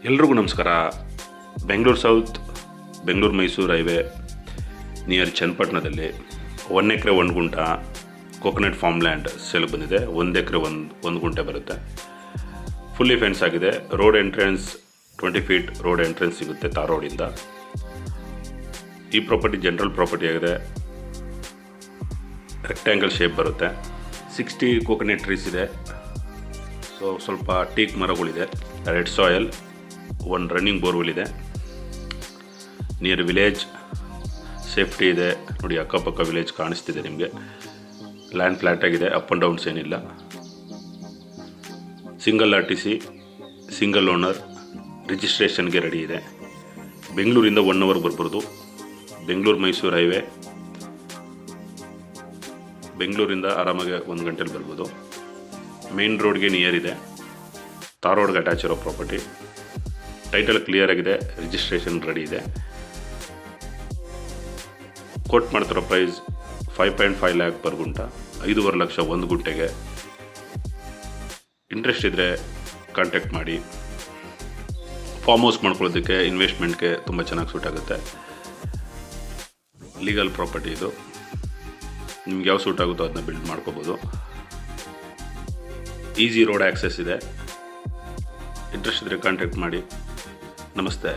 ಎಲ್ರಿಗೂ ನಮಸ್ಕಾರ. Bengaluru south Bengaluru Mysuru highway near ಚನ್ನಪಟ್ಟಣದಲ್ಲಿ 1 ಎಕರೆ 1 ಗುಂಟ ಕೋಕೋನಟ್ ಫಾರ್ಮ್ ಲ್ಯಾಂಡ್ ಸೇಲ್ ಬಂದಿದೆ. 1 ಎಕರೆ 1 ಗುಂಟೆ ಬರುತ್ತೆ. ಫುಲ್ಲಿ ಫೆನ್ಸ್ ಆಗಿದೆ. Road entrance 20 feet road entrance ಸಿಗುತ್ತೆ ತಾರ್ ರೋಡಿಂದ. ಈ ಪ್ರಾಪರ್ಟಿ ಜನರಲ್ ಪ್ರಾಪರ್ಟಿ ಆಗಿದೆ. ರೆಕ್ಟ್ಯಾಂಗಲ್ ಶೇಪ್ ಬರುತ್ತೆ. 60 ಕೋಕೋನಟ್ ಟ್ರೀಸ್ ಇದೆ. ಸೊ ಸ್ವಲ್ಪ ಟೀಕ್ ಮರಗಳಿದೆ. ರೆಡ್ ಸಾಯಿಲ್, 1 ರನ್ನಿಂಗ್ ಬೋರ್ವೆಲ್ ಇದೆ. ನಿಯರ್ ವಿಲೇಜ್, ಸೇಫ್ಟಿ ಇದೆ. ನೋಡಿ, ಅಕ್ಕಪಕ್ಕ ವಿಲೇಜ್ ಕಾಣಿಸ್ತಿದೆ ನಿಮಗೆ. ಲ್ಯಾಂಡ್ ಫ್ಲ್ಯಾಟ್ ಆಗಿದೆ, ಅಪ್ ಆ್ಯಂಡ್ ಡೌನ್ಸ್ ಏನಿಲ್ಲ. ಸಿಂಗಲ್ RTC, ಸಿಂಗಲ್ ಓನರ್, ರಿಜಿಸ್ಟ್ರೇಷನ್ಗೆ ರೆಡಿ ಇದೆ. ಬೆಂಗಳೂರಿಂದ 1 ಅವರ್ ಬರ್ಬೋದು. ಬೆಂಗಳೂರು ಮೈಸೂರು ಹೈವೇ, ಬೆಂಗಳೂರಿಂದ ಆರಾಮಾಗಿ 1 ಗಂಟೆಲಿ ಬರ್ಬೋದು. ಮೇನ್ ರೋಡ್ಗೆ ನಿಯರ್ ಇದೆ. ತಾರ್ ರೋಡ್ಗೆ ಅಟ್ಯಾಚ್ ಇರೋ ಪ್ರಾಪರ್ಟಿ. ಟೈಟಲ್ ಕ್ಲಿಯರ್ ಆಗಿದೆ, ರಿಜಿಸ್ಟ್ರೇಷನ್ ರೆಡಿ ಇದೆ. ಕೋಟ್ ಮಾಡ್ತಿರೋ ಪ್ರೈಸ್ 5.5 ಲ್ಯಾಕ್ ಪರ್ ಗುಂಟ, 5.5 ಲಕ್ಷ 1 ಗುಂಟೆಗೆ. ಇಂಟ್ರೆಸ್ಟ್ ಇದ್ದರೆ ಕಾಂಟ್ಯಾಕ್ಟ್ ಮಾಡಿ. ಫಾರ್ಮ್ ಹೌಸ್ ಮಾಡ್ಕೊಳ್ಳೋದಕ್ಕೆ, ಇನ್ವೆಸ್ಟ್ಮೆಂಟ್ಗೆ ತುಂಬ ಚೆನ್ನಾಗಿ ಸೂಟ್ ಆಗುತ್ತೆ. ಲೀಗಲ್ ಪ್ರಾಪರ್ಟಿ ಇದು. ನಿಮ್ಗೆ ಯಾವ ಸೂಟ್ ಆಗುತ್ತೋ ಅದನ್ನ ಬಿಲ್ಡ್ ಮಾಡ್ಕೋಬೋದು. ಈಸಿ ರೋಡ್ ಆ್ಯಕ್ಸೆಸ್ ಇದೆ. ಇಂಟ್ರೆಸ್ಟ್ ಇದ್ದರೆ ಕಾಂಟ್ಯಾಕ್ಟ್ ಮಾಡಿ. ನಮಸ್ತೆ.